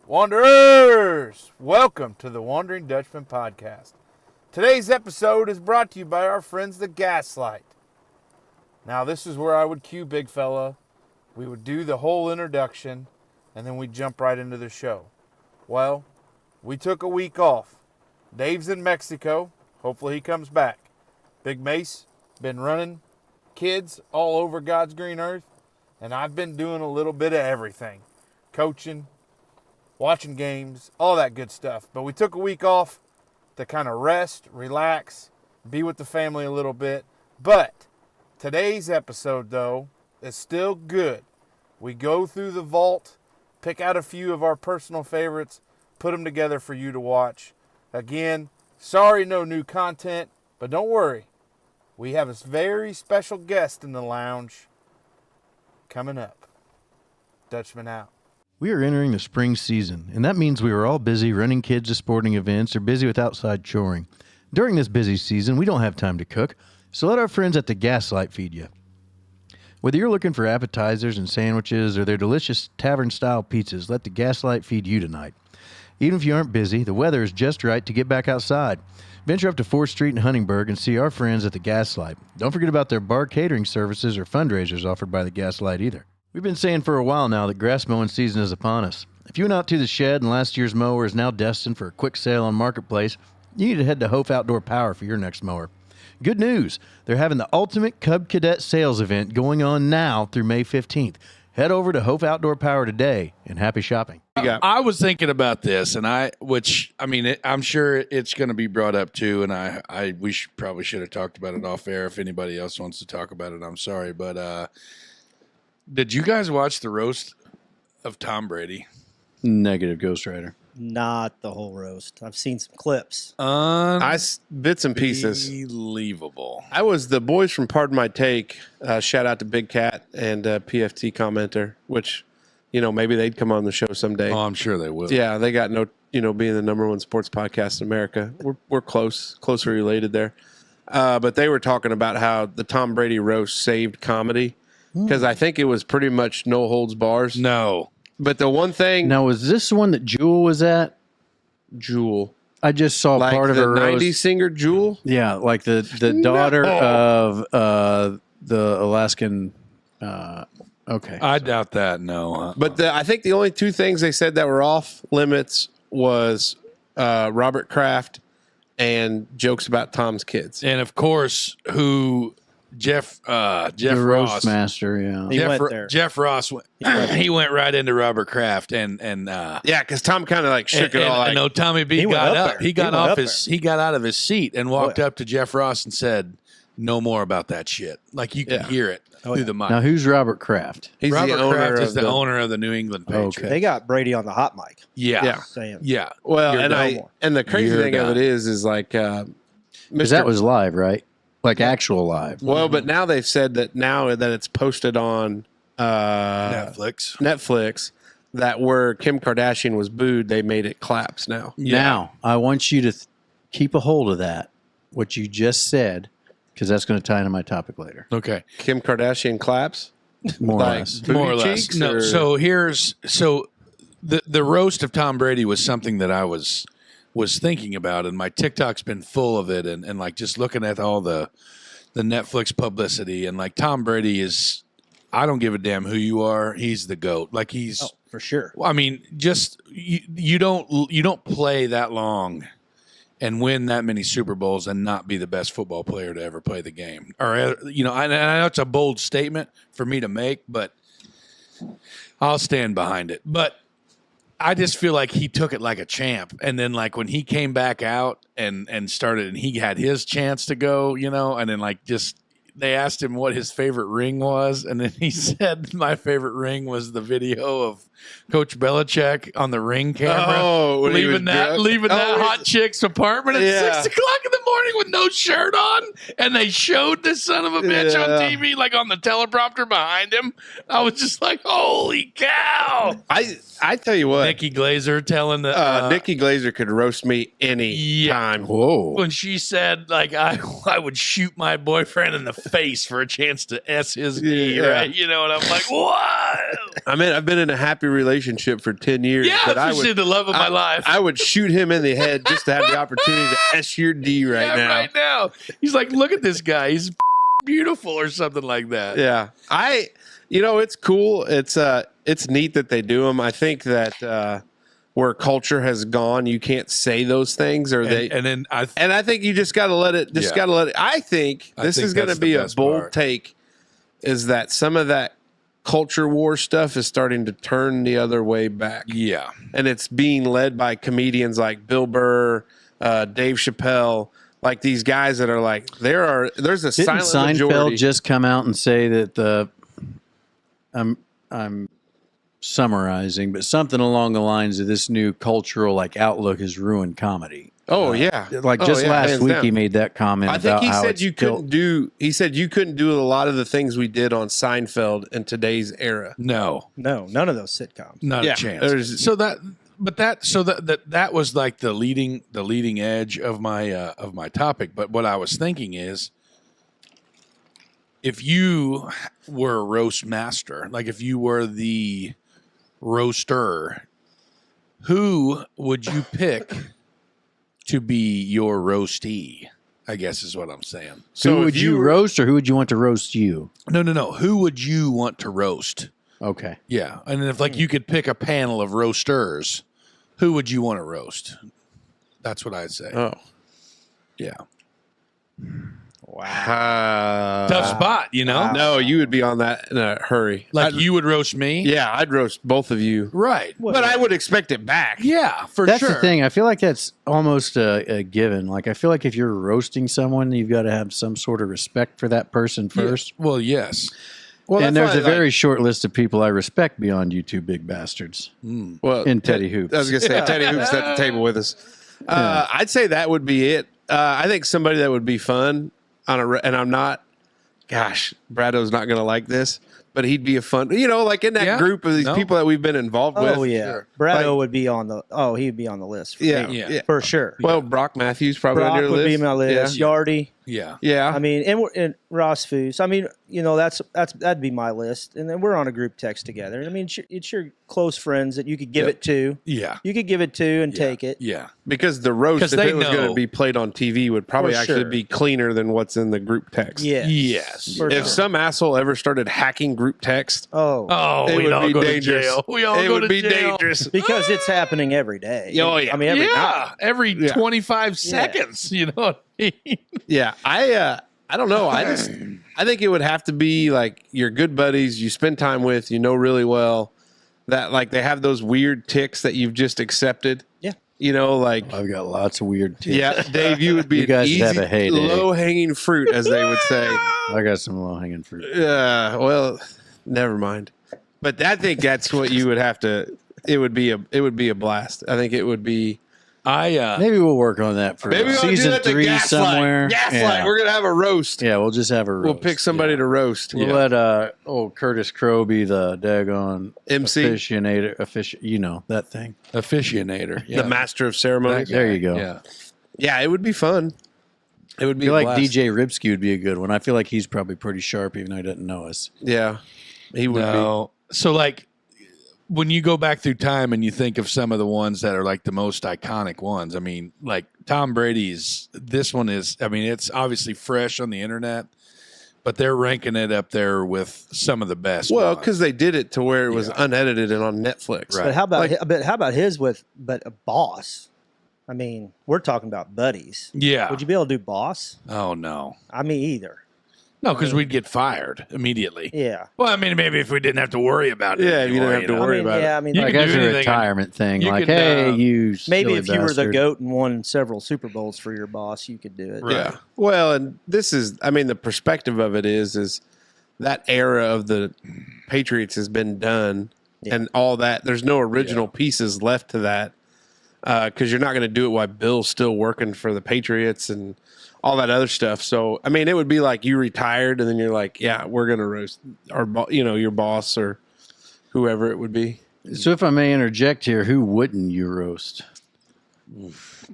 Wanderers, welcome to the Wandering Dutchman podcast. Today's episode is brought to you by our friends the Gaslight. Now this is where I would cue Big Fella. We would do the whole introduction and then we'd jump right into the show. Well, we took a week off. Dave's in Mexico. Hopefully he comes back. Big Mace, been running kids all over God's green earth. And I've been doing a little bit of everything. Coaching, watching games, all that good stuff. But we took a week off to kind of rest, relax, be with the family a little bit. But today's episode, though, is still good. We go through the vault, pick out a few of our personal favorites, put them together for you to watch. Again, sorry no new content, but don't worry. We have a very special guest in the lounge coming up. Dutchman out. We are entering the spring season, and that means we are all busy running kids to sporting events or busy with outside choring. During this busy season, we don't have time to cook, so let our friends at the Gaslight feed you. Whether you're looking for appetizers and sandwiches or their delicious tavern-style pizzas, let the Gaslight feed you tonight. Even if you aren't busy, the weather is just right to get back outside. Venture up to 4th Street in Huntingburg and see our friends at the Gaslight. Don't forget about their bar catering services or fundraisers offered by the Gaslight either. We've been saying for a while now that grass mowing season is upon us. If you went out to the shed and last year's mower is now destined for a quick sale on Marketplace, you need to head to Hopf Outdoor Power for your next mower. Good news, they're having the Ultimate Cub Cadet Sales Event going on now through May 15th. Head over to Hopf Outdoor Power today and happy shopping. I was thinking about this, and I'm sure it's going to be brought up too, and we probably should have talked about it off air. If anybody else wants to talk about it, I'm sorry, but did you guys watch the roast of Tom Brady? Negative, Ghost Rider. Not the whole roast. I've seen some clips. Bits and pieces. Unbelievable. I was the boys from Pardon My Take. Shout out to Big Cat and PFT commenter, which, maybe they'd come on the show someday. Oh, I'm sure they will. Yeah, they got being the number one sports podcast in America. We're closely related there. But they were talking about how the Tom Brady roast saved comedy because I think it was pretty much no holds bars. No. But the one thing... Now, was this the one that Jewel was at? Jewel. I just saw like part of her roast. the 90s singer Jewel? Yeah, like the daughter of the Alaskan... okay. I doubt that, no. But I think the only two things they said that were off limits was Robert Kraft and jokes about Tom's kids. And, of course, Jeff the Ross, roast master, yeah. He went there. Jeff Ross he went right into Robert Kraft and Yeah, because Tom kind of like shook it all. I know Tommy B He went got up up. there. He got He went off up his. He got out of his seat and walked up to Jeff Ross and said, "No more about that shit." Like you can hear it through the mic. Now, who's Robert Kraft? He's Robert the owner Kraft is of the owner of the New England Patriots. Okay. They got Brady on the hot mic. Yeah. Saying, Yeah. Well, You're and the crazy You're thing of it is like Because that was live, right? Like actual live. Well, but now they've said that now that it's posted on Netflix, that where Kim Kardashian was booed, they made it claps now. Yeah. Now, I want you to keep a hold of that, what you just said, because that's going to tie into my topic later. Okay. Kim Kardashian claps? More or Like less. booty More or less. cheeks, No. or- So the roast of Tom Brady was something that I was thinking about, and my TikTok's been full of it, and like just looking at all the Netflix publicity, and like Tom Brady is, I don't give a damn who you are, he's the GOAT. Like he's, for sure. I mean, just you don't play that long and win that many Super Bowls and not be the best football player to ever play the game. Or I know it's a bold statement for me to make, but I'll stand behind it. But I just feel like he took it like a champ. And then like when he came back out and started and he had his chance to go, and then like just they asked him what his favorite ring was, and then he said my favorite ring was the video of Coach Belichick on the Ring camera leaving that hot chick's apartment at 6 o'clock in the morning with no shirt on, and they showed this son of a bitch on TV like on the teleprompter behind him. I was just like, holy cow! I tell you what, Nikki Glazer telling the Nikki Glazer could roast me any time. Whoa. when she said like I would shoot my boyfriend in the face for a chance to S his knee, right? And I'm like, what? I mean, I've been in a happy happy relationship for 10 years. Yeah, but I she's the love of my life. I would shoot him in the head just to have the opportunity to S your D right now. Right now. He's like, look at this guy. He's beautiful or something like that. Yeah. It's cool. It's neat that they do them. I think that where culture has gone, you can't say those things And I think you just got to let it, I think this is going to be a bold take, is that some of that culture war stuff is starting to turn the other way back. Yeah. And it's being led by comedians like Bill Burr, Dave Chappelle, like these guys that are like, there's a Didn't silent Seinfeld majority. just come out and say that I'm summarizing, but something along the lines of this new cultural outlook has ruined comedy. Oh yeah, Last hands week down. he made that comment. I think about he how said it's you couldn't do. He said you couldn't do a lot of the things we did on Seinfeld in today's era. No, No, none of those sitcoms. not Yeah, a chance. there's- That was like the leading edge of my topic. But what I was thinking is, if you were a roast master, like if you were the roaster, who would you pick to be your roastee? I guess is what I'm saying. who if would you roast, or who would you want to roast you? No. Who would you want to roast? Okay. Yeah, and if you could pick a panel of roasters, who would you want to roast? That's what I'd say. Oh, Yeah, Wow. tough spot, No, you would be on that in a hurry. Like you would roast me, Yeah, I'd roast both of you, right? but I would expect it back. Yeah, for That's sure. the thing. I feel like that's almost a given. Like I feel like if you're roasting someone, you've got to have some sort of respect for that person first. Well, yes. Well, And that's there's a why, very short list of people I respect beyond you two big bastards. well, in Teddy Hoops. I was gonna say Teddy Hoops at the table with us. I'd say that would be it. I think somebody that would be fun and I'm not. Gosh, Brado's not gonna like this, but he'd be a fun. Like in that Yeah. group of these No. people that we've been involved with. Oh yeah, Sure. Brado would be on the. Oh, he'd be on the list. For Yeah, me. yeah. for sure. Well, Brock Matthews probably on Brock your would list. be on my list. Yeah. Yardy. Yeah. Yeah. I mean, and Ross Foos. I mean, that'd be my list. And then we're on a group text together. I mean, it's your close friends that you could give it to. Yeah. You could give it to and take it. Yeah. Because the roast, 'Cause if they it was going know. to be played on TV, would probably For actually sure. be cleaner than what's in the group text. Yeah. Yes. For If sure. some asshole ever started hacking group text, Oh, Oh, it we'd would all be go dangerous. to jail. We all it go would to be jail. dangerous. because it's happening every day. Oh, yeah. I mean, every night. Every Yeah. 25 seconds. You know what I mean? Yeah, I don't know. I think it would have to be like your good buddies you spend time with, really well. That like they have those weird ticks that you've just accepted. Yeah. Like I've got lots of weird tips. yeah, Dave, you would be You an guys easy, have a heyday. low-hanging fruit, as they would say. I got some low hanging fruit. Well, never mind. But I think that's what you would have to. It would be a blast. I think it would be. Maybe we'll work on that for Maybe we'll do season that to 3 Gaslight. somewhere. Gaslight. Yeah. We're gonna have a roast. Yeah, we'll just have a roast. We'll pick somebody to roast. We'll let old Curtis Crow be the daggone MC. aficionator, that thing. Officiator. Yeah. The master of ceremonies. There you go. Yeah. Yeah, it would be fun. It would I be feel a like blast. DJ Ripsky would be a good one. I feel like he's probably pretty sharp, even though he doesn't know us. Yeah, he would No. So like when you go back through time and you think of some of the ones that are like the most iconic ones, I mean, like Tom Brady's, this one is, I mean, it's obviously fresh on the internet, but they're ranking it up there with some of the best. be. Well, ones. because they did it to where it was unedited and on Netflix. Right. But how about Like- how about his with a boss? I mean, we're talking about buddies. Yeah. Would you be able to do boss? Oh, no. I mean, either. No, because we'd get fired immediately. Yeah. Well, I mean, maybe if we didn't have to worry about it. Yeah, you didn't anymore, have to know? worry I mean, about yeah. it. I mean, You Like can as do a anything. retirement thing. You Like, can, hey, you maybe silly if you were the bastard. GOAT and won several Super Bowls for your boss, you could do it. Right. Yeah. Well, and this is, I mean, the perspective of it is that era of the Patriots has been done, Yeah. and all that. There's no original pieces left to that because you're not going to do it while Bill's still working for the Patriots and all that other stuff. So, I mean, it would be like you retired, and then you're like, yeah, we're going to roast your boss or whoever it would be. So if I may interject here, who wouldn't you roast?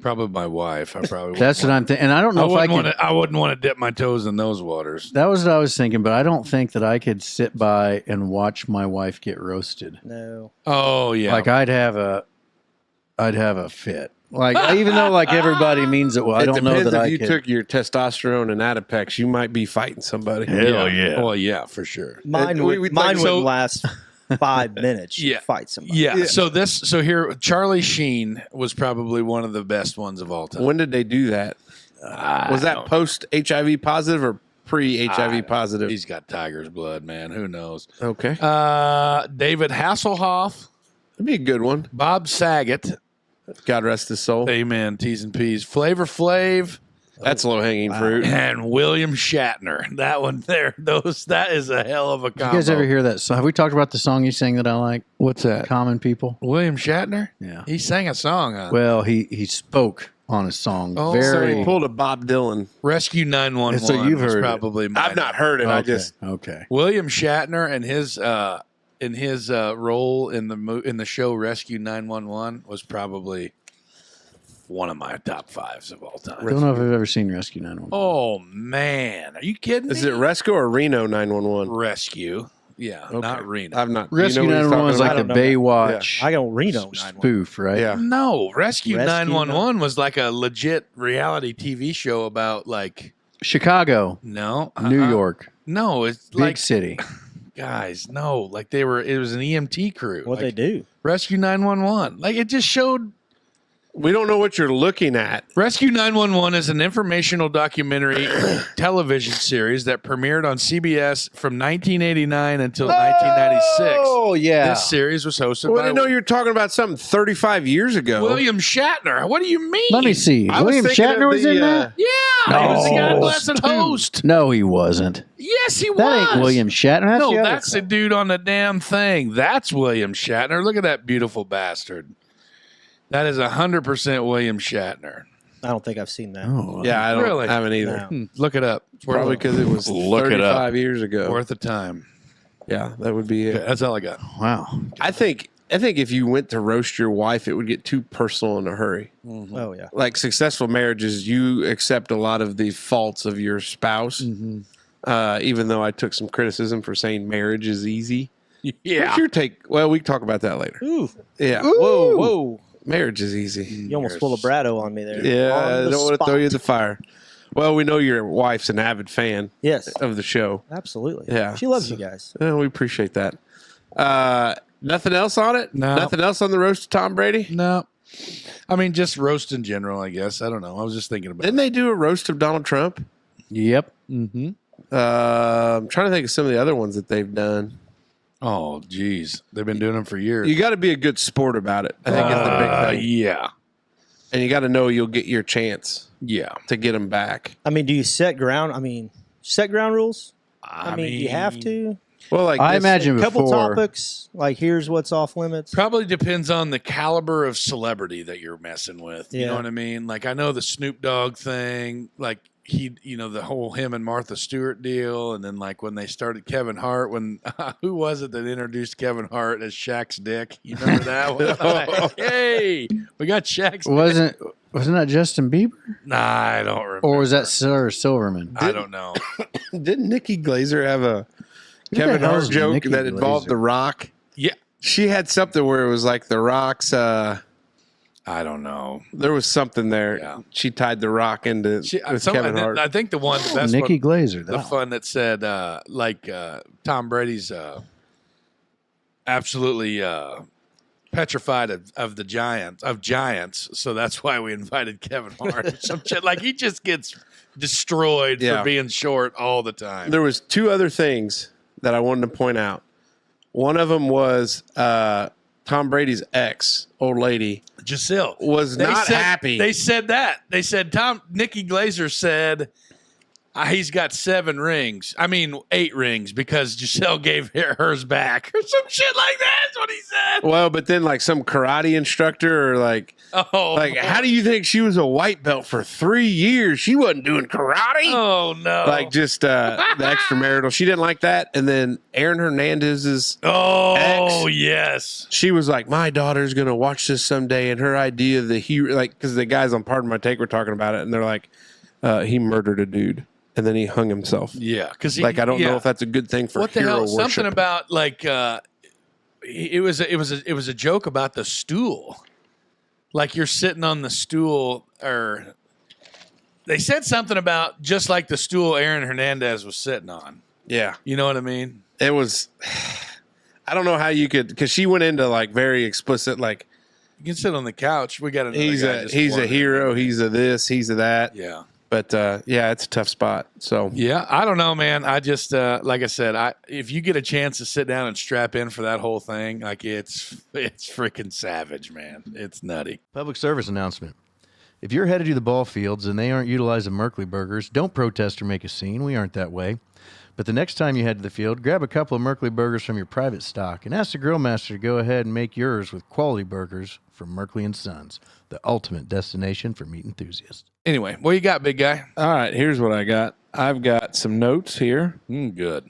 Probably my wife. I probably. That's what I'm thinking. And I don't know if I could. I wouldn't want to dip my toes in those waters. That was what I was thinking, but I don't think that I could sit by and watch my wife get roasted. No. Oh yeah. Like I'd have a fit. Like even though like everybody means it well, I don't know that I if you could. took your testosterone and Adipex, you might be fighting somebody. Hell yeah. Well, yeah, for sure. Mine we- would, like- mine so- would last 5 minutes. Yeah. To fight somebody. Yeah. So here, Charlie Sheen was probably one of the best ones of all time. When did they do that? Was that post HIV positive or pre HIV positive? He's got tiger's blood, man. Who knows? Okay, David Hasselhoff, that'd be a good one. Bob Saget, God rest his soul. amen, T's and P's, Flavor Flav, That's low hanging fruit. and William Shatner. That one there, that is a hell of a combo. You guys ever hear that song? Have we talked about the song you sang that I like? What's that? Common People. William Shatner? Yeah. He sang a song on Well, he spoke on a song. Oh, So very. he pulled a Bob Dylan. Rescue 911. So you've was heard it. probably my I've not heard it. I Okay, just okay. William Shatner and his role in the show Rescue 911 was probably one of my top 5s of all time. Don't know if I've ever seen Rescue 911. Oh man, are you kidding me? is it Resco or Reno 911? Rescue? Yeah, not Reno. I've not. Rescue you know what he's 911 is talking like the I don't know Baywatch I go Reno 911. spoof, right? Yeah. No, Rescue Rescue 911 was like a legit reality TV show about like Chicago, no New York, No, it's big like city. guys, no, like they were. It was an EMT crew. What they like, do? Rescue 911. Like it just showed. We don't know what you're looking at. Rescue 911 is an informational documentary television series that premiered on CBS from 1989 until 1996. Oh, yeah. This series was hosted Well, I by didn't know you were talking about something 35 years ago. William Shatner. What do you mean? Let me see. I was William thinking Shatner of was the, in that? Yeah, he was the No, God Bless and dude. host. No, he wasn't. Yes, he was. That ain't William Shatner. That's No, the other that's the guy. dude on the damn thing. That's William Shatner. Look at that beautiful bastard. That is 100% William Shatner. I don't think I've seen that. Oh, Yeah, I don't Really? haven't either. No. Look it up. It's Probably worth, because it was Look it up. 35 years ago. worth the time. Yeah, that would be Okay, it. that's all I got. wow. I think if you went to roast your wife, it would get too personal in a hurry. Oh yeah. Like successful marriages, you accept a lot of the faults of your spouse. Even though I took some criticism for saying marriage is easy. Yeah. What's your take? Well, we can talk about that later. Ooh. Yeah. Whoa. Whoa. Marriage is easy. You almost pulled a Brado on me there. Yeah, On I the don't want to spot. throw you in the fire. Well, we know your wife's an avid fan Yes. of the show. Absolutely. Yeah. She loves you guys. We appreciate that. Nothing else on it? No. Nothing else on the roast of Tom Brady? No. I mean, just roast in general, I guess. I don't know. I was just thinking about Didn't they do a roast of Donald Trump? Yep. Mm-hmm. I'm trying to think of some of the other ones that they've done. Oh, geez. They've been doing them for years. You got to be a good sport about it. I think is the big thing. Yeah. And you got to know you'll get your chance Yeah. to get them back. I mean, do you set ground? I mean, set ground rules? I mean, do you have to? Well, like I this- imagine A couple before. topics, like here's what's off limits. Probably depends on the caliber of celebrity that you're messing with. You Yeah. know what I mean? Like, I know the Snoop Dogg thing, like, the whole him and Martha Stewart deal. And then, like, when they started Kevin Hart, who was it that introduced Kevin Hart as Shaq's dick? You remember that one? Like, hey, we got Shaq's dick. Wasn't that Justin Bieber? Nah, I don't remember. Or was that Sarah Silverman? I don't know. Didn't Nikki Glazer have a the Kevin hell Hart is joke Nikki that involved Glazer? The Rock? Yeah. She had something where it was like The Rock's. I don't know. There was something there. Yeah. She tied The Rock into with Kevin Hart. I think the best Nikki one, Glazer. the fun that said Tom Brady's absolutely petrified of giants, so that's why we invited Kevin Hart or some shit. Like, he just gets destroyed Yeah. for being short all the time. There was two other things that I wanted to point out. One of them was Tom Brady's ex, old lady, Giselle was not happy. They said that. They said Nikki Glazer said He's got 7 rings. I mean, 8 rings because Giselle gave hers back or some shit like that. That's what he said. Well, but then like some karate instructor or like how do you think she was a white belt for 3 years? She wasn't doing karate. Oh no! Like just the extramarital. She didn't like that. And then Aaron Hernandez's ex, yes, she was like, my daughter's gonna watch this someday, and her idea of the hero, like, because the guys on Pardon My Take were talking about it, and they're like, he murdered a dude. And then he hung himself. Yeah, because like I don't know if that's a good thing for what the hero hell? worship. Something about like it was a joke about the stool. Like you're sitting on the stool, or they said something about just like the stool Aaron Hernandez was sitting on. Yeah, you know what I mean. It was. I don't know how you could, because she went into like very explicit, like you can sit on the couch. We got he's a hero. He's a this. He's a that. Yeah. But yeah, it's a tough spot. So yeah, I don't know, man. I just like I said, if you get a chance to sit down and strap in for that whole thing, like it's freaking savage, man. It's nutty. Public service announcement. If you're headed to the ball fields and they aren't utilizing Merkley burgers, don't protest or make a scene. We aren't that way. But the next time you head to the field, grab a couple of Merkley burgers from your private stock and ask the grill master to go ahead and make yours with quality burgers from Merkley & Sons, the ultimate destination for meat enthusiasts. Anyway, what you got, big guy? All right, here's what I got. I've got some notes here. Good.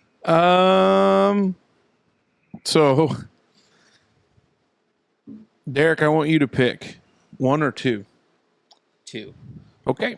So Derek, I want you to pick 1 or 2. 2. Okay.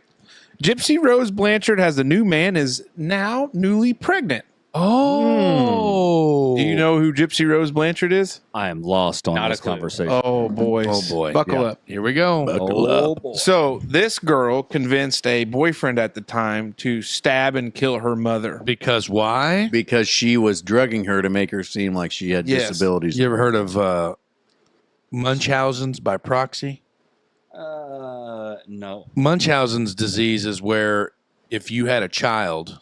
Gypsy Rose Blanchard has a new man, is now newly pregnant. Oh. Do you know who Gypsy Rose Blanchard is? I am lost on Not this a clue. conversation. Oh, boys. Oh, boy. Buckle Yeah. up. Here we go. Oh, boy. So this girl convinced a boyfriend at the time to stab and kill her mother. Because why? Because she was drugging her to make her seem like she had Yes. disabilities. You ever heard of Munchausen's by proxy? No. Munchausen's disease is where if you had a child,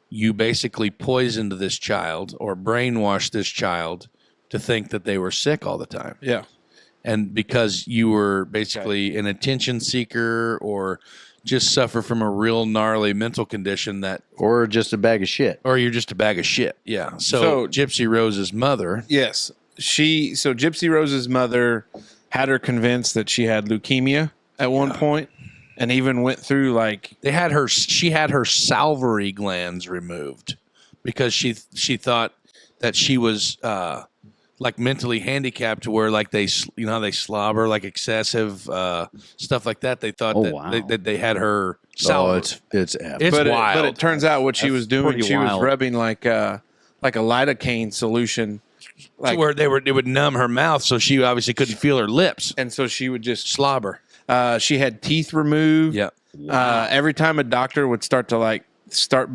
you basically poisoned this child or brainwashed this child to think that they were sick all the time. Yeah. And because you were basically an attention seeker or just suffer from a real gnarly mental condition that, Or just a bag of shit. or you're just a bag of shit. Yeah. So So- Gypsy Rose's mother. Yes. So Gypsy Rose's mother had her convinced that she had leukemia at one point, and even went through like, She had her salivary glands removed because she thought that she was like mentally handicapped to where like they how they slobber like excessive stuff like that. They thought that they had her salivary. It's It's but wild. it turns out what she That's was doing, pretty she was wild. rubbing like a lidocaine solution, like, to where it would numb her mouth, so she obviously couldn't feel her lips. and so she would just Slobber. she had teeth removed. Yep. Every time a doctor would start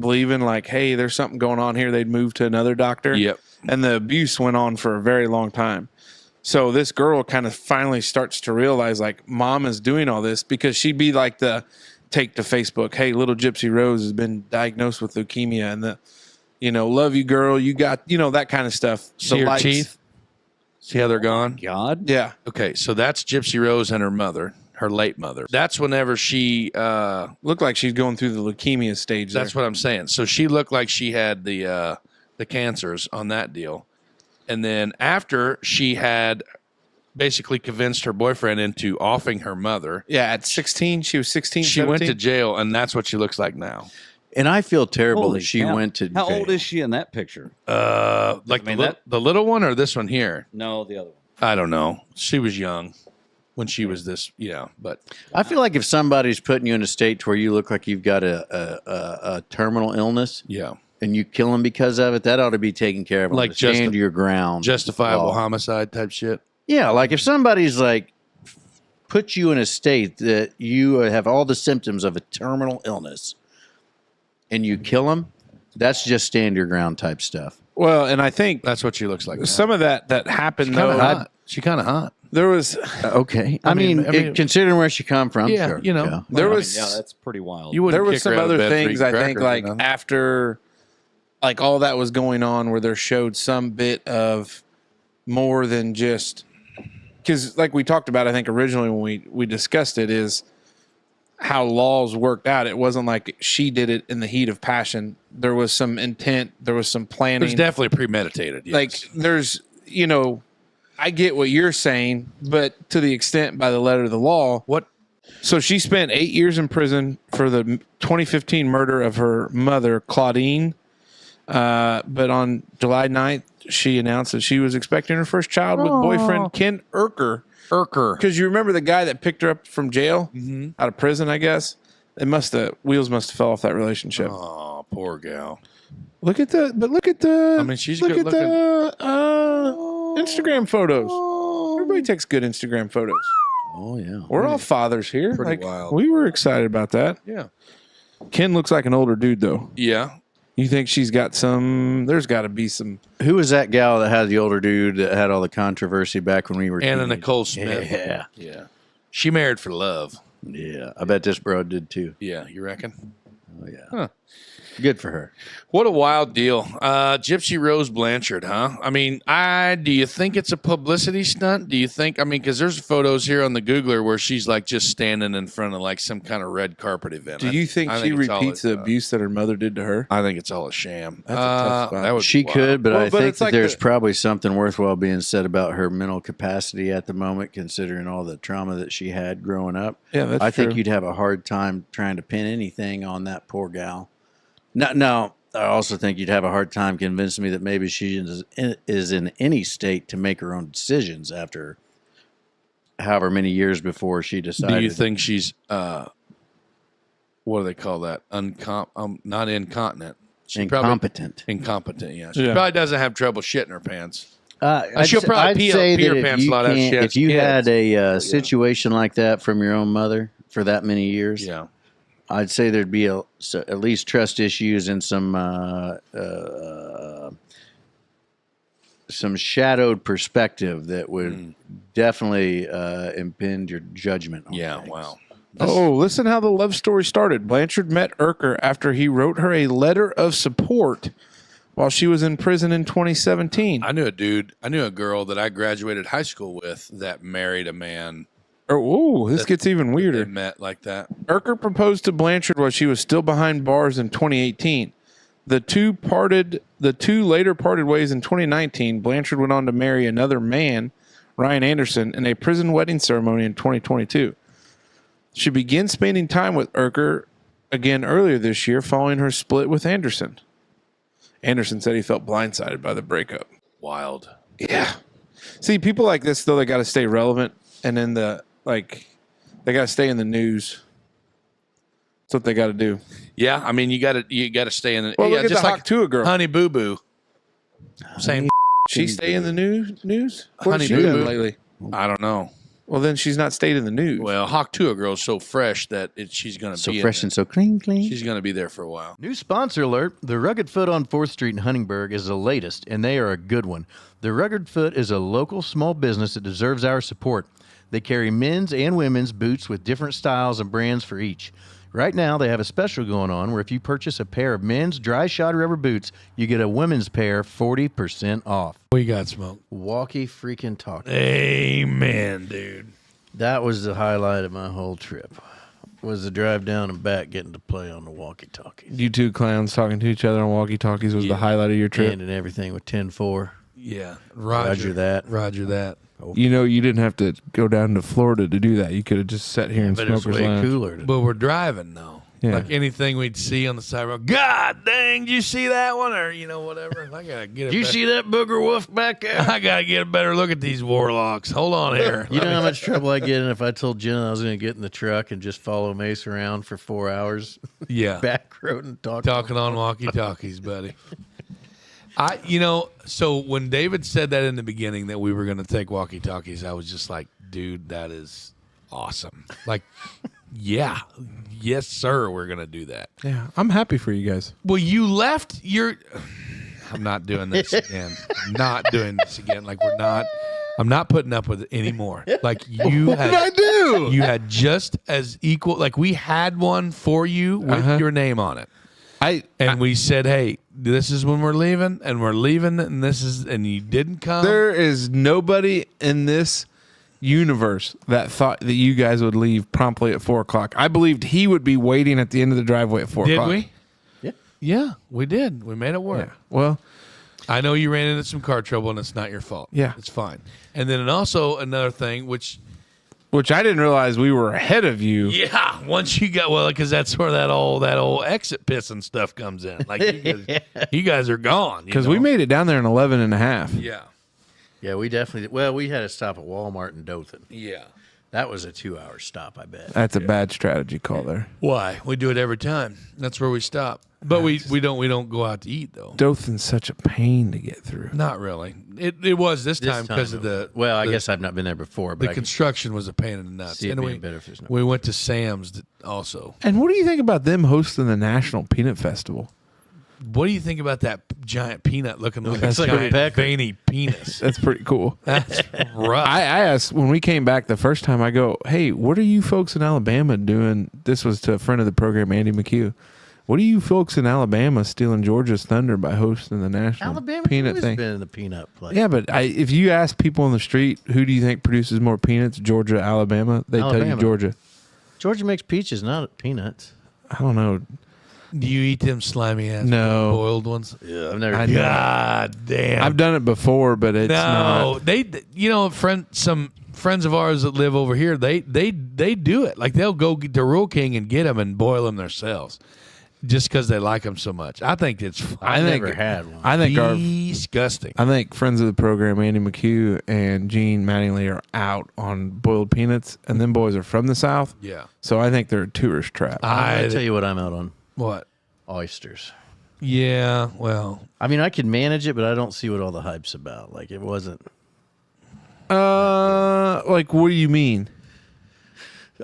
believing like, hey, there's something going on here, they'd move to another doctor. Yep. And the abuse went on for a very long time. So this girl kind of finally starts to realize like mom is doing all this, because she'd be like the take to Facebook, hey, little Gypsy Rose has been diagnosed with leukemia, and the, love you, girl, you got, that kind of stuff. See her teeth? See how they're gone? God. Yeah. Okay, so that's Gypsy Rose and her mother, her late mother. That's whenever she Looked like she's going through the leukemia stage. that's what I'm saying. So she looked like she had the cancers on that deal. And then after she had basically convinced her boyfriend into offing her mother, At 16, she was 16, she went to 17? jail, and that's what she looks like now. And I feel terrible Holy that she cow. went to How jail. old is she in that picture? Like I mean, the little one or this one here? No, the other one. I don't know. She was young when she was this, but I feel like if somebody's putting you in a state to where you look like you've got a terminal illness yeah. and you kill them because of it, that ought to be taken care of. Like stand your ground. Justifiable law. homicide type shit. Yeah, like if somebody's like put you in a state that you have all the symptoms of a terminal illness and you kill them, that's just stand your ground type stuff. Well, and I think That's what she looks like now. some of that happened, Kind of though. hot. She kind of hot. There was Okay. I mean, considering where she come from, Yeah, sure. There I mean, was yeah, that's pretty wild. You wouldn't there was kick her some out of other bed for things eating I think crackers, like you know? after like all that was going on, where there showed some bit of more than just, because like we talked about, I think originally when we discussed it, is how laws worked out. It wasn't like she did it in the heat of passion. There was some intent. There was some planning. It's definitely premeditated. Yes. Like there's, I get what you're saying, but to the extent by the letter of the law. What? So she spent 8 years in prison for the 2015 murder of her mother, Claudine. But on July 9th, she announced that she was expecting her first child with boyfriend Ken Erker. Because you remember the guy that picked her up from jail, out of prison, I guess. Wheels must have fell off that relationship. Oh, poor gal. Look at the. I mean, she's look good at the Instagram photos. Everybody takes good Instagram photos. Oh, yeah. We're all fathers here. pretty wild. We were excited about that. Yeah. Ken looks like an older dude, though. Yeah. You think she's got some? There's got to be some. Who was that gal that had the older dude that had all the controversy back when we were Anna teenagers? Nicole Smith. Yeah. Yeah. She married for love. Yeah. I bet this bro did too. Yeah. You reckon? Oh, yeah. Huh. Good for her. What a wild deal. Gypsy Rose Blanchard, huh? I mean, do you think it's a publicity stunt? Do you think, because there's photos here on the Googler where she's like just standing in front of like some kind of red carpet event. Do you think she it's all repeats the abuse that her mother did to her? I think it's all a sham. That's a tough spot. That would She be wild. could, but Well, I but think it's that like there's probably something worthwhile being said about her mental capacity at the moment, considering all the trauma that she had growing up. Yeah, that's I think true. you'd have a hard time trying to pin anything on that poor gal. No, I also think you'd have a hard time convincing me that maybe she is in any state to make her own decisions after however many years before she decided. Do you think she's, what do they call that? Not incontinent. incompetent? Incompetent, yeah. She Yeah. probably doesn't have trouble shitting her pants. I'd she'll probably pee her that pants a lot of shit. if you Yeah. had a situation like that from your own mother for that many years, Yeah. I'd say there'd be at least trust issues and some shadowed perspective that would definitely impinge your judgment on Yeah, things. wow. Oh, listen how the love story started. Blanchard met Erker after he wrote her a letter of support while she was in prison in 2017. I knew a girl that I graduated high school with that married a man This gets even they weirder. met like that. Erker proposed to Blanchard while she was still behind bars in 2018. The two later parted ways in 2019. Blanchard went on to marry another man, Ryan Anderson, in a prison wedding ceremony in 2022. She began spending time with Erker again earlier this year following her split with Anderson. Anderson said he felt blindsided by the breakup. Wild. Yeah. See, people like this, though, they got to stay relevant. And then they got to stay in the news. That's what they got to do. Yeah, I mean you got to stay in the Well, look at just the like Hawk girl. Honey Boo Boo. Same. She stay in the news? What Honey has she Boo done Boo. lately? I don't know. Well, then she's not stayed in the news. Well, Hawk Tua girl is so fresh that she's going to So be fresh and so clean. she's going to be there for a while. New sponsor alert. The Rugged Foot on 4th Street in Huntingburg is the latest, and they are a good one. The Rugged Foot is a local small business that deserves our support. They carry men's and women's boots with different styles and brands for each. Right now, they have a special going on where if you purchase a pair of men's dry shod rubber boots, you get a women's pair 40% off. What you got, Smoke? Walkie freaking talk. Amen, dude. That was the highlight of my whole trip. Was the drive down and back getting to play on the walkie-talkies. You two clowns talking to each other on walkie-talkies was the highlight of your trip. And everything with 10-4. Yeah. Roger that. Roger that. You know, you didn't have to go down to Florida to do that. You could have just sat here in But it's Smoker's way Lounge. cooler. But we're driving though. Yeah. Like anything we'd see on the side road. God dang, did you see that one? Or whatever. I gotta get it. Did you see that booger wolf back there? I gotta get a better look at these warlocks. Hold on here. You know how much trouble I get if I told Jenna I was going to get in the truck and just follow Mace around for 4 hours, Yeah. back road and talk. Talking on walkie-talkies, buddy. So when David said that in the beginning that we were going to take walkie-talkies, I was just like, dude, that is awesome. Like, yeah, yes, sir, we're going to do that. Yeah, I'm happy for you guys. Well, you left your. I'm not doing this again. I'm not doing this again. Like I'm not putting up with it anymore. Like you had. I do? You had just as equal. Like we had one for you with your name on it. We said, hey, this is when we're leaving, and we're leaving, and and you didn't come. There is nobody in this universe that thought that you guys would leave promptly at 4 o'clock. I believed he would be waiting at the end of the driveway at 4 Did o'clock. we? Yeah. Yeah, we did. We made it work. Yeah. Well, I know you ran into some car trouble, and it's not your fault. Yeah. It's fine. And then also another thing, which I didn't realize we were ahead of you. yeah, once you got because that's where that old exit pissing stuff comes in. Like you guys are gone Because we made it down there in 11 and a half. yeah. Yeah, we definitely did. Well, we had to stop at Walmart in Dothan. Yeah. That was a 2-hour stop, I bet. That's a bad strategy call there. Why? We do it every time. That's where we stop. But we don't go out to eat though. Dothan's such a pain to get through. Not really. It was this time because of the Well, I the- guess I've not been there before, but the I can construction was a pain in the nuts. see it And being better if there's no. we went to Sam's also. And what do you think about them hosting the National Peanut Festival? What do you think about that giant peanut looking like a Looks like a giant pecker. veiny penis? That's pretty cool. That's rough. I asked when we came back the first time, I go, hey, what are you folks in Alabama doing? This was to a friend of the program, Andy McHugh. What are you folks in Alabama stealing Georgia's thunder by hosting the National Alabama's Peanut always thing? been in the peanut place. Yeah, but if you ask people on the street, who do you think produces more peanuts, Georgia, Alabama? They tell you Alabama. Georgia. Georgia makes peaches, not peanuts. I don't know. Do you eat them slimy ass No. boiled ones? Yeah, I've never. I know. God damn. I've done it before, but it's no, not. they some friends of ours that live over here, they do it. Like they'll go to Rural King and get them and boil them themselves, just because they like them so much. I think it's I've never had one. I think disgusting. I think friends of the program, Andy McHugh and Gene Mattingly, are out on boiled peanuts, and them boys are from the South. Yeah. So I think they're a tourist trap. I tell you what, I'm out on What? oysters. Yeah. Well, I mean, I could manage it, but I don't see what all the hype's about. Like it wasn't. Like what do you mean?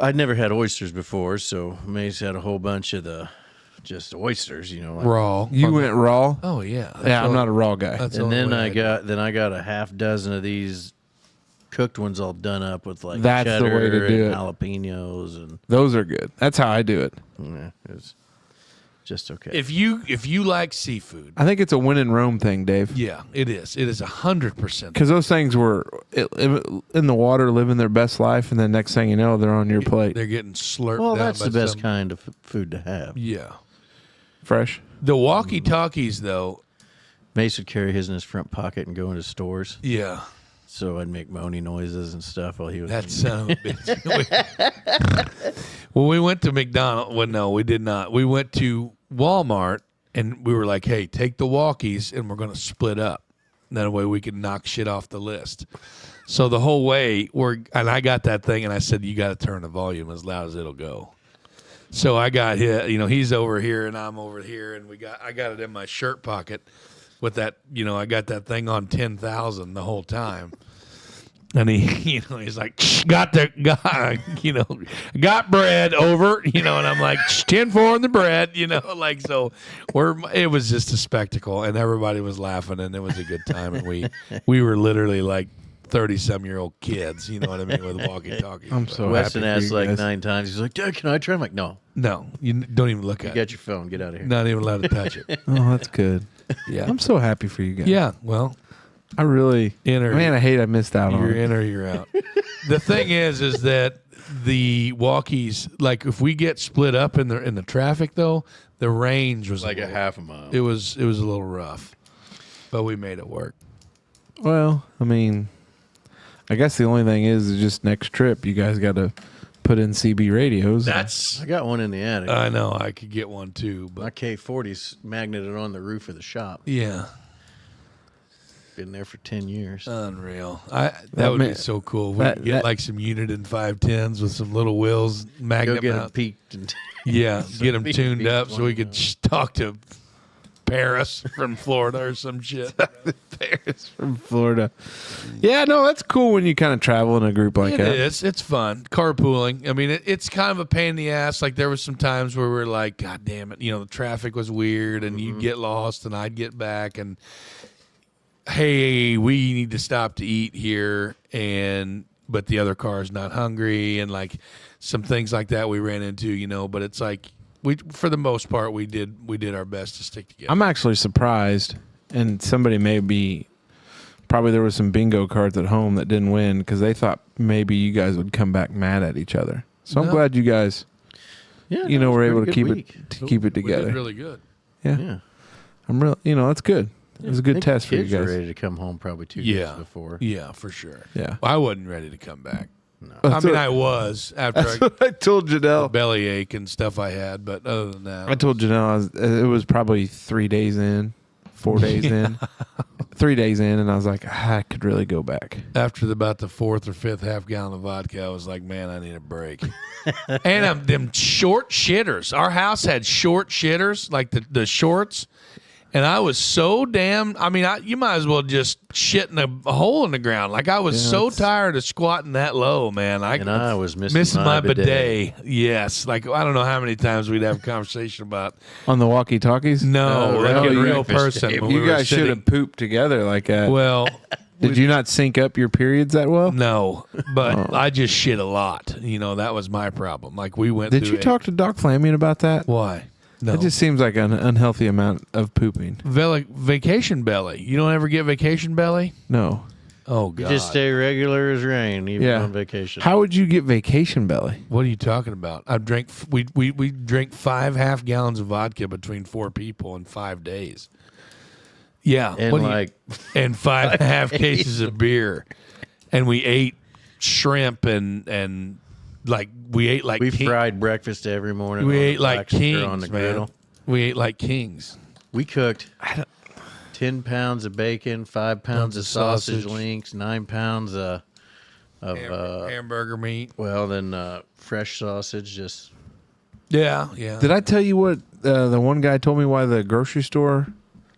I'd never had oysters before, so Mace had a whole bunch of the just oysters, like, raw. You went raw? Oh yeah. Yeah, I'm not a raw guy. That's the And only then way I got a half dozen of these cooked ones all done up with like That's the cheddar way to do and it. jalapenos and Those are good. That's how I do it. yeah, it was just okay. If you like seafood, I think it's a win in Rome thing, Dave. yeah, it is. It is 100%. Because those things were in the water, living their best life, and then next thing you know, they're on your plate, They're getting slurped. well, down that's by the best some- kind of food to have. Yeah. fresh. The walkie-talkies, though. Mace would carry his in his front pocket and go into stores, Yeah. so I'd make moaning noises and stuff while he was. That son of a bitch. Well, we went to McDonald's. Well, no, we did not. We went to Walmart, and we were like, hey, take the walkies, and we're going to split up. That way we can knock shit off the list. So the whole way, and I got that thing, and I said, you got to turn the volume as loud as it'll go. So I got hit, he's over here, and I'm over here, and I got it in my shirt pocket with that, I got that thing on 10,000 the whole time. And he, he's like, got bread over, and I'm like, 10-4 on the bread, so it was just a spectacle, and everybody was laughing, and it was a good time, and we were literally like 30-some-year-old kids, you know what I mean, with walkie-talkies. I'm so Weston happy for asked you like guys. 9 times. He's like, Dad, can I try? I'm like, no, No, you don't even look you at got it. your phone. Get out of here. Not even allowed to touch it. Oh, that's good. Yeah. I'm so happy for you guys. Yeah, well, I really. in or Man, I hate I missed out on you're it. in or you're out. The thing is that the walkies, like if we get split up in the traffic though, the range was Like a little- half a mile. It was a little rough, but we made it work. Well, I mean, I guess the only thing is just next trip you guys got to put in CB radios. That's I got one in the attic. I know I could get one too, My but K40's magneted on the roof of the shop. yeah, Been there for 10 years. unreal. That would be so cool. We could get like some Unit 510s with some little wheels, Go magnet get them mount. peaked. And Yeah, get them beep, tuned beep, up so we could talk to Paris from Florida or some shit. Paris from Florida. Yeah, no, that's cool when you kind of travel in a group like It that. is. It's fun. Carpooling. I mean, it's kind of a pain in the ass. Like there was some times where we were like, God damn it, the traffic was weird, and you'd get lost, and I'd get back, and hey, we need to stop to eat here, but the other car's not hungry, and like some things like that we ran into, but it's like for the most part we did our best to stick together. I'm actually surprised, and somebody may be probably there was some bingo cards at home that didn't win because they thought maybe you guys would come back mad at each other. So I'm glad you guys, Yeah, were able to keep week. it We together. did really good. Yeah. I'm real. That's good. It was a I good think test for the you kids were guys. ready to come home probably 2 days before. Yeah, for sure. Yeah. I wasn't ready to come back. No. I was after That's what I told the Janelle. belly ache and stuff I had, but other than that, I told Janelle it was probably 3 days in, 4 days in, 3 days in, and I was like, I could really go back. after about the fourth or fifth half gallon of vodka, I was like, man, I need a break. And them short shitters. Our house had short shitters, like the shorts. And I was so damn. I mean, you might as well just shit in a hole in the ground. Like I was so tired of squatting that low, man. I was missing my bidet. Yes, like I don't know how many times we'd have a conversation about. On the walkie-talkies? No, like right. in Oh, real breakfast person. table. when we You were guys should sitting- have pooped together like that. Well, Did you not sync up your periods that well? no, but I just shit a lot. That was my problem. Like we went. Did through you talk to Doc Flaming about that? Why? No. It just seems like an unhealthy amount of pooping. Vacation belly. You don't ever get vacation belly? No. Oh You God! just stay regular as rain, even Yeah. on vacation. How would you get vacation belly? What are you talking about? I drank. We drank 5 half gallons of vodka between 4 people in 5 days. Yeah, And what do you- like, and 5.5 cases of beer, and we ate shrimp and like we ate like we king- fried breakfast every morning. we on ate the like Black Star kings, on the man. griddle. We ate like kings. We cooked 10 pounds of bacon, 5 pounds of sausage sausage. links, 9 pounds of Hamburger meat. well, then fresh sausage. Just Yeah. Did I tell you what the one guy told me why the grocery store,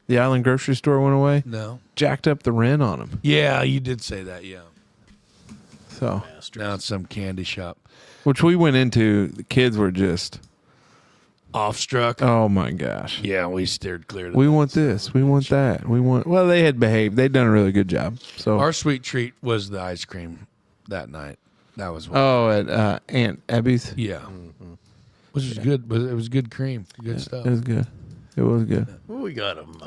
the Island grocery store went away? No. Jacked up the rent on them. Yeah, you did say that. Yeah. So, Now it's some candy shop. which we went into, the kids were just, Offstruck. oh my gosh. Yeah, we steered clear. We want this. We want that. Well, they had behaved. They'd done a really good job. So, Our sweet treat was the ice cream that night. That was one. at Aunt Abby's. Yeah. Which was good. It was good cream. Good stuff. It was good. It was good. well, we got them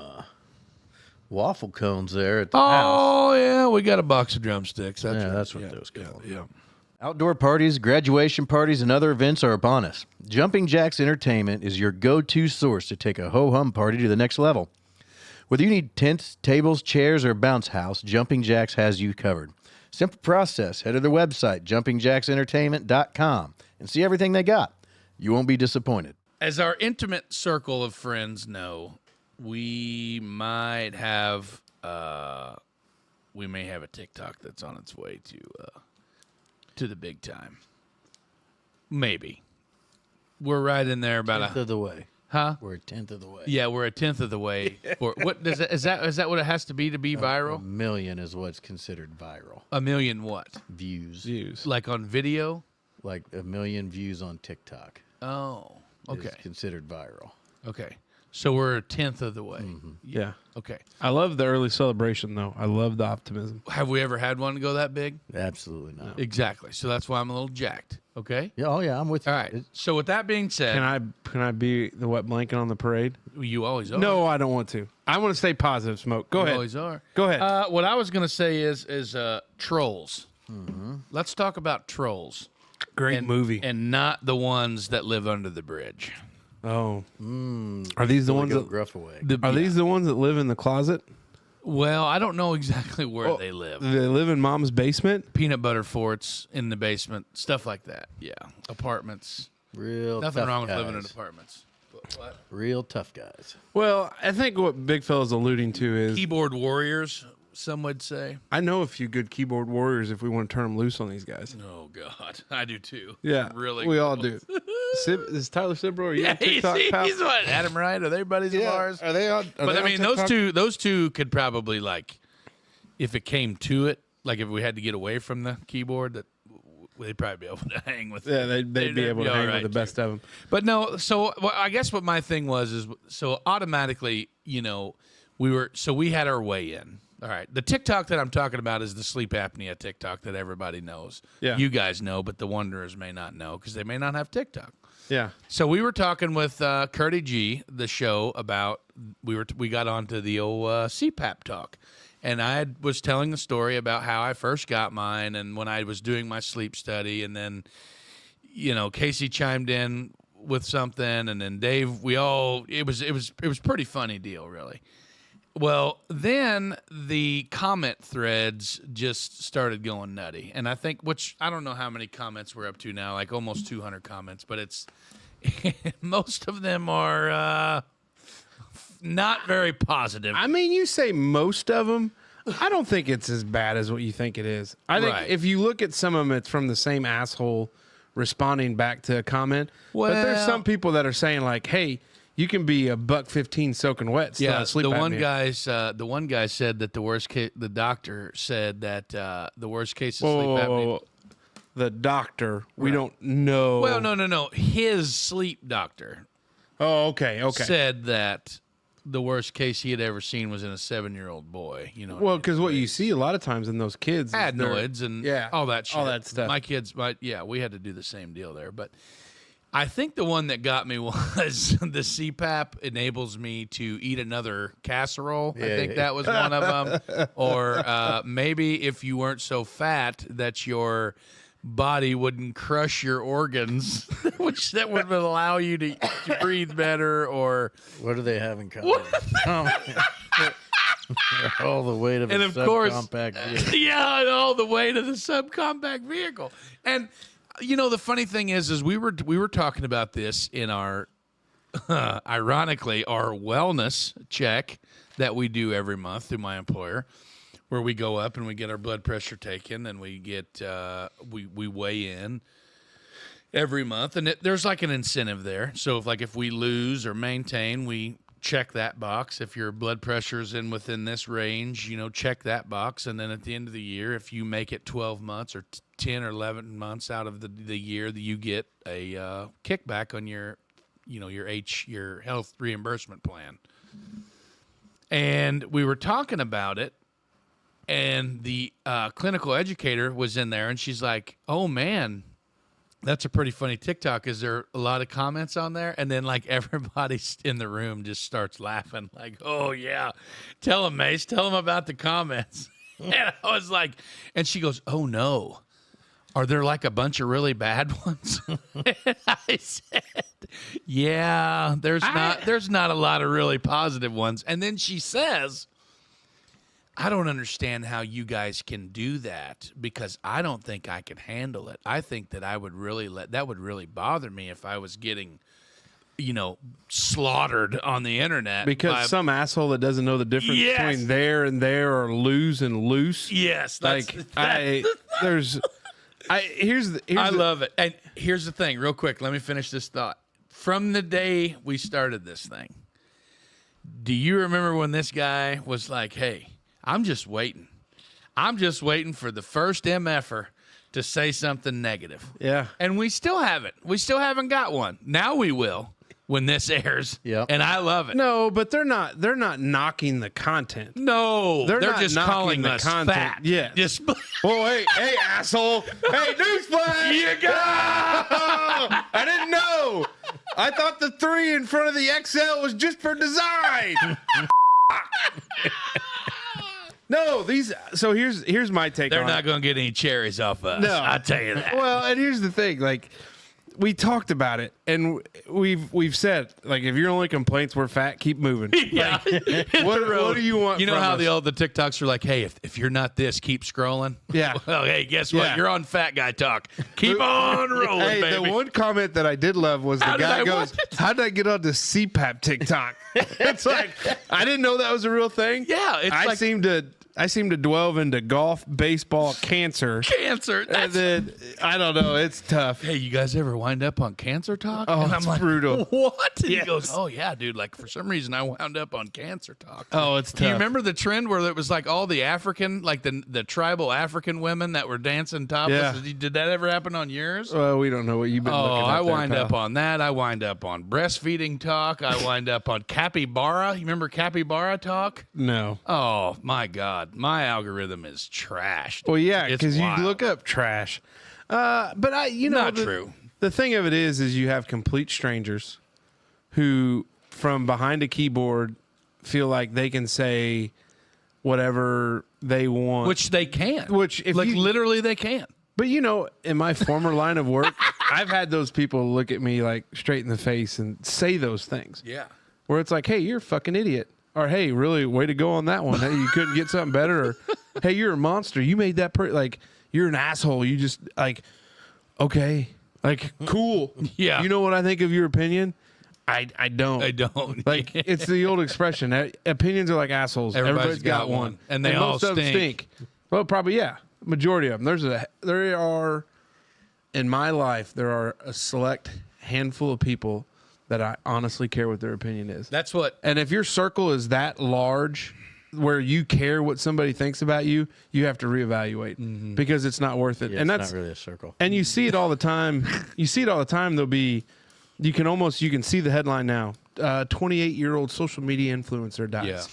waffle cones there at the house. Oh, yeah. We got a box of drumsticks. That's Yeah, right. that's what those called. Yeah. Outdoor parties, graduation parties, and other events are upon us. Jumping Jacks Entertainment is your go-to source to take a ho-hum party to the next level. Whether you need tents, tables, chairs, or a bounce house, Jumping Jacks has you covered. Simple process. Head to their website, jumpingjacksentertainment.com, and see everything they got. You won't be disappointed. As our intimate circle of friends know, we might have a TikTok that's on its way to the big time. Maybe. We're right in there about Tenth of the way. huh? We're a tenth of the way. Yeah, we're a tenth of the way. For what does that, is that what it has to be A viral? million is what's considered viral. A million what? Views. Like on video? Like a million views on TikTok. Oh, okay. Is considered viral. Okay. So we're a tenth of the way. Yeah. Okay. I love the early celebration, though. I love the optimism. Have we ever had one go that big? Absolutely not. Exactly. So that's why I'm a little jacked. Okay. Yeah, oh yeah, I'm with you. All right. So with that being said, Can I be the wet blanket on the parade? you always are. No, I don't want to. I want to stay positive, Smoke. Go you ahead. always are. Go ahead. What I was going to say is trolls. Let's talk about trolls. Great movie. And not the ones that live under the bridge. Are these the ones Go that gruff away. are these the ones that live in the closet? Well, I don't know exactly where they live. They live in Mom's basement. Peanut butter forts in the basement, stuff like that. Yeah, apartments. Real Nothing tough wrong with guys. living in apartments. But what? Real tough guys. Well, I think what Big Fella's alluding to is Keyboard warriors, some would say. I know a few good keyboard warriors if we want to turn them loose on these guys. Oh God, I do too. Yeah, really. we all do. Is Tyler Sibro? Are you Yeah, on TikTok, he's pal? what? Adam Wright? Are they buddies of ours? Are they on? But I mean, those two could probably like, if it came to it, like if we had to get away from the keyboard, that they'd probably be able to hang with. Yeah, they'd be able to hang with the best of them. But no, so I guess what my thing is so automatically, we had our way in. All right, the TikTok that I'm talking about is the sleep apnea TikTok that everybody knows. Yeah. You guys know, but the Wanderers may not know because they may not have TikTok. Yeah. So we were talking with Curdy G, the show about we got onto the old CPAP talk, And I was telling the story about how I first got mine and when I was doing my sleep study. And then, Casey chimed in with something. And then Dave, it was pretty funny deal, really. Well, then the comment threads just started going nutty. And I think, which I don't know how many comments we're up to now, like almost 200 comments, but it's most of them are not very positive. I mean, you say most of them. I don't think it's as bad as what you think it is. I think if you look at some of them, it's from the same asshole responding back to a comment. But there's some people that are saying like, hey, you can be $1.15 soaking wet. Still have sleep apnea. The one guy said that the worst case. The doctor said that the worst case of sleep apnea. The doctor, we don't know. Well, no. His sleep doctor. Oh, okay. Said that the worst case he had ever seen was in a 7-year-old boy. Well, because what you see a lot of times in those kids, adenoids and all that shit. all that stuff. My kids, we had to do the same deal there, but. I think the one that got me was the CPAP enables me to eat another casserole. I think that was one of them. Or maybe if you weren't so fat that your body wouldn't crush your organs, which that would allow you to breathe better. Or what do they have in common? All the weight of a subcompact vehicle. Yeah, and all the weight of the subcompact vehicle. And the funny thing is we were talking about this in our, ironically, our wellness check that we do every month through my employer, where we go up and we get our blood pressure taken and we get we weigh in every month, and there's like an incentive there. So if we lose or maintain, we check that box. If your blood pressure's within this range, check that box. And then at the end of the year, if you make it 12 months or 10 or 11 months out of the year, that you get a kickback on your health reimbursement plan. And we were talking about it, and the clinical educator was in there, and she's like, "Oh man, that's a pretty funny TikTok. Is there a lot of comments on there?" And then everybody in the room just starts laughing like, "Oh yeah, tell him, Mace, tell him about the comments." And I was like, and she goes, "Oh no, are there a bunch of really bad ones?" And I said, "Yeah, there's not a lot of really positive ones." And then she says, "I don't understand how you guys can do that, because I don't think I can handle it. I think that that would really bother me if I was getting, slaughtered on the internet because some asshole that doesn't know the difference between there and there, or lose and loose." Yes, I love it. And here's the thing, real quick. Let me finish this thought. From the day we started this thing, do you remember when this guy was like, "Hey, I'm just waiting for the first MFer to say something negative"? Yeah. And we still haven't. We still haven't got one. Now we will when this airs. Yep. And I love it. No, but they're not knocking the content. No, they're not just knocking calling the us content. fat. Yeah. Just Oh, hey, asshole. Hey, newsflash. You go. I didn't know. I thought the 3 in front of the XL was just for design. No, so here's my take on it. They're not going to get any cherries off us. No. I'll tell you that. Well, and here's the thing, we talked about it, and we've said, if your only complaints were fat, keep moving. Yeah. What do you want? You know from how us? the TikToks are like, "Hey, if you're not this, keep scrolling." Yeah. Well, hey, guess what? Yeah. You're on Fat Guy Talk. Keep on rolling, Hey, baby. the one comment that I did love was How the did guy I goes, watch it? "How did I get on the CPAP TikTok?" It's like, I didn't know that was a real thing. Yeah, it's I like- seem to delve into golf, baseball, cancer. Cancer. And then I don't know. It's tough. Hey, you guys ever wind up on Cancer Talk? Oh, And it's brutal. What? And Yes. he goes, "Oh yeah, dude. For some reason, I wound up on Cancer Talk." Oh, it's tough. Do you remember the trend where it was all the African, the tribal African women that were dancing topless? Yeah. Did that ever happen on yours? Well, we don't know what you've been looking at. I there, wind pal. up on that. I wind up on breastfeeding talk. I wind up on capybara. You remember capybara talk? No. Oh my God, my algorithm is trashed. Well, yeah, It's because you wild. look up trash. But Not true. The thing of it is you have complete strangers who, from behind a keyboard, feel like they can say whatever they want. Which they can. Which if you, literally they can. But in my former line of work, I've had those people look at me like straight in the face and say those things. Yeah. Where it's like, hey, you're a fucking idiot. Or, hey, really, way to go on that one. Hey, you couldn't get something better. Or, hey, you're a monster. You made that like, you're an asshole. You just, like, okay. Like, cool. Yeah. You know what I think of your opinion? I don't. I don't. Like, it's the old expression. Opinions are like assholes. Everybody's got one. And they all most of them stink. Well, probably, yeah. Majority of them. There are, in my life, there are a select handful of people that I honestly care what their opinion is. That's what. And if your circle is that large where you care what somebody thinks about you, you have to reevaluate because it's not worth it. Yeah, and it's that's not really a circle. And you see it all the time. There'll be, you can see the headline now. 28-year-old social media influencer dies. Yeah.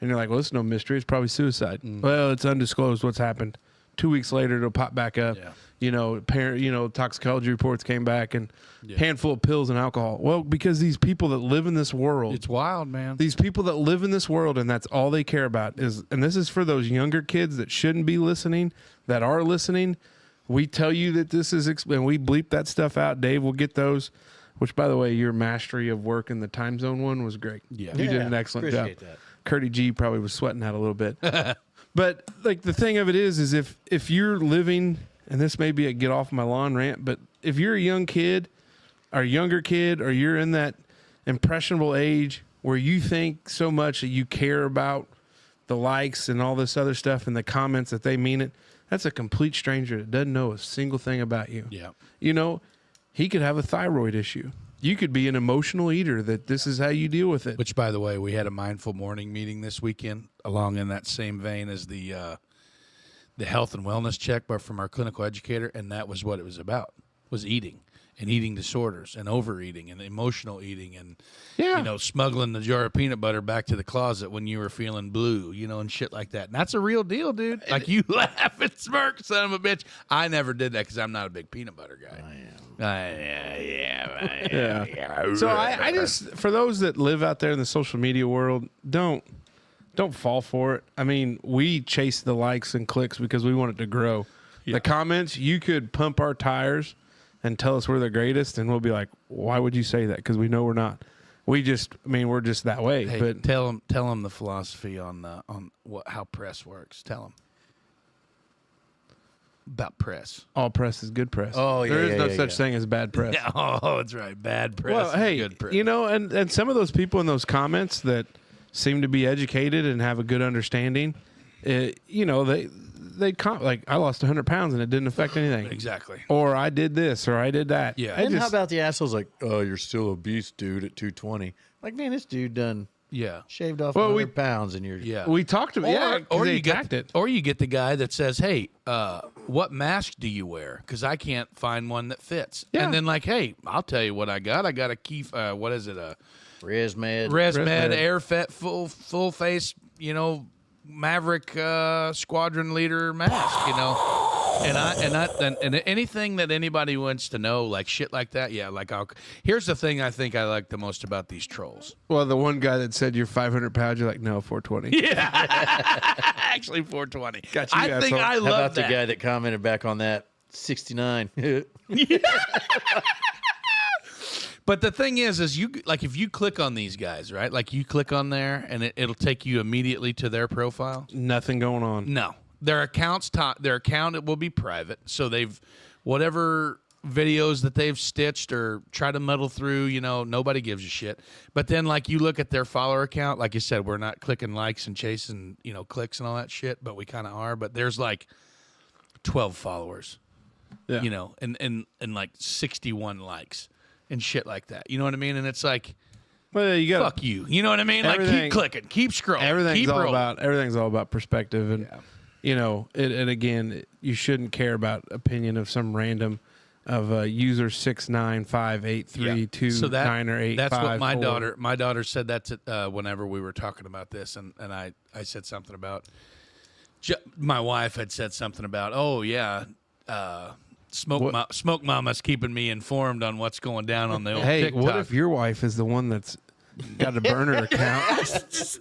And you're like, well, it's no mystery. It's probably suicide. Well, it's undisclosed what's happened. 2 weeks later, it'll pop back up. Yeah. Toxicology reports came back and handful of pills and alcohol. Well, because these people that live in this world, It's wild, man. these people that live in this world and that's all they care about is, and this is for those younger kids that shouldn't be listening, that are listening. We tell you that this is, and we bleep that stuff out. Dave will get those, which by the way, your mastery of work in the time zone one was great. Yeah. You did an excellent job. Appreciate that. Curdy G probably was sweating that a little bit. But like the thing of it is if you're living, and this may be a get off my lawn rant, but if you're a young kid or younger kid, or you're in that impressionable age where you think so much that you care about the likes and all this other stuff and the comments that they mean it, that's a complete stranger that doesn't know a single thing about you. Yeah. He could have a thyroid issue. You could be an emotional eater that this is how you deal with it. Which, by the way, we had a mindful morning meeting this weekend, along in that same vein as the health and wellness check, but from our clinical educator, and that was what it was about, was eating and eating disorders and overeating and emotional eating and, smuggling the jar of peanut butter back to the closet when you were feeling blue, and shit like that. And that's a real deal, dude. Like, you laugh and smirk, son of a bitch. I never did that because I'm not a big peanut butter guy. Yeah. So I just, for those that live out there in the social media world, don't fall for it. I mean, we chase the likes and clicks because we want it to grow. Yeah. The comments, you could pump our tires and tell us we're the greatest, and we'll be like, why would you say that? Because we know we're not. We're just that way. Hey, but tell them the philosophy on how press works. Tell them about press. All press is good press. Oh, yeah, there is yeah, no yeah, such yeah. thing as bad press. Yeah, oh, that's right. Bad press. Well, hey, is good press. and some of those people in those comments that seem to be educated and have a good understanding, they like, I lost 100 pounds and it didn't affect anything. Exactly. Or I did this, or I did that. Yeah. And how about the assholes like, oh, you're still obese, dude, at 220? Like, man, this dude done shaved off 100 pounds and you're... Yeah. We talked about or they you attacked get it. Or you get the guy that says, hey, what mask do you wear? Because I can't find one that fits. Yeah. And then like, hey, I'll tell you what I got. I got a key, what is it? ResMed. ResMed AirFit full face, Maverick squadron leader mask, and anything that anybody wants to know, like shit like that, yeah. Like, here's the thing I think I like the most about these trolls. Well, the one guy that said you're 500 pounds, you're like, no, 420. Yeah, actually 420. Got you, I think asshole. I How love about that. the guy that commented back on that? 69. But the thing is you like if you click on these guys, right? Like you click on there and it'll take you immediately to their profile. Nothing going on. No, their account will be private. So they've whatever videos that they've stitched or try to muddle through, nobody gives a shit. But then like you look at their follower account, like you said, we're not clicking likes and chasing clicks and all that shit, but we kind of are. But there's like 12 followers, and like 61 likes. And shit like that. You know what I mean? And it's like, well, you got fuck you. You know what I mean? Like, keep clicking, keep scrolling, Everything's keep all about perspective, and and again, you shouldn't care about opinion of some random of user 6958329 or 8. That's what my daughter said that to, whenever we were talking about this, and I said something about my wife had said something about Smoke Mama's keeping me informed on what's going down on the old Hey, TikTok. what if your wife is the one that's got a burner account.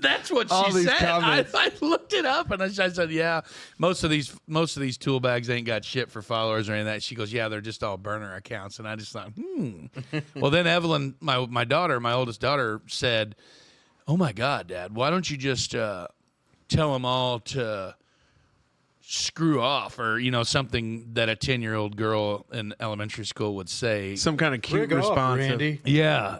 That's what All she these said. comments. I looked it up and I said, yeah, most of these tool bags ain't got shit for followers or any of that. She goes, yeah, they're just all burner accounts. And I just thought, Well, then Evelyn, my oldest daughter, said, oh my God, Dad, why don't you just tell them all to screw off, or something that a 10-year-old girl in elementary school would say. Some kind of cute Rig off, response. Randy. Yeah,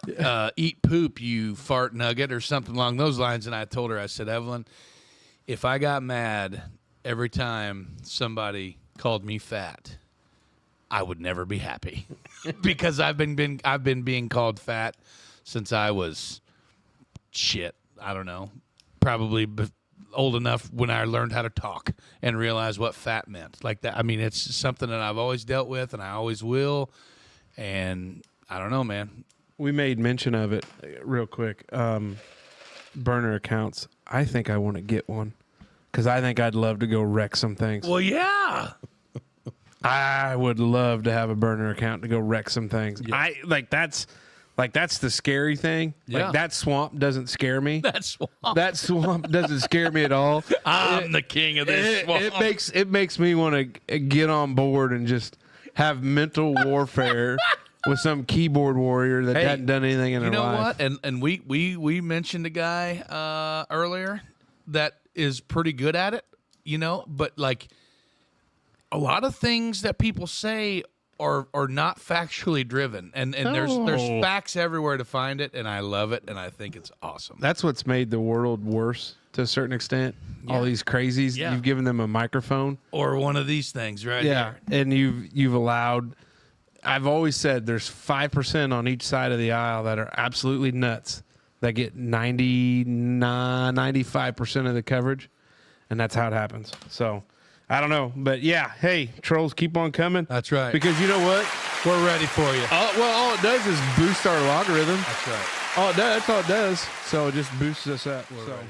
eat poop, you fart nugget, or something along those lines. And I told her, I said, Evelyn, if I got mad every time somebody called me fat, I would never be happy because I've been being called fat since I was I don't know, probably old enough when I learned how to talk and realized what fat meant. Like that. I mean, it's something that I've always dealt with and I always will. And I don't know, man. We made mention of it real quick. Burner accounts. I think I want to get one because I think I'd love to go wreck some things. Well, yeah. I would love to have a burner account to go wreck some things. Yeah. That's the scary thing. Yeah. Like that swamp doesn't scare me. That's That swamp doesn't scare me at all. I'm the king of this swamp. It makes me want to get on board and just have mental warfare with some keyboard warrior that hadn't done anything in their life. You know what? And we mentioned a guy earlier that is pretty good at it, but like a lot of things that people say are not factually driven, and there's facts everywhere to find it, and I love it, and I think it's awesome. That's what's made the world worse to a certain extent. Yeah. All these crazies, Yeah. you've given them a microphone. Or one of these things right here. And you've allowed. I've always said there's 5% on each side of the aisle that are absolutely nuts that get 95% of the coverage, and that's how it happens. So I don't know, but yeah, hey, trolls, keep on coming. That's right. Because you know what? We're ready for you. All it does is boost our logarithm. That's right. That's all it does. So it just boosts us up. So. ready.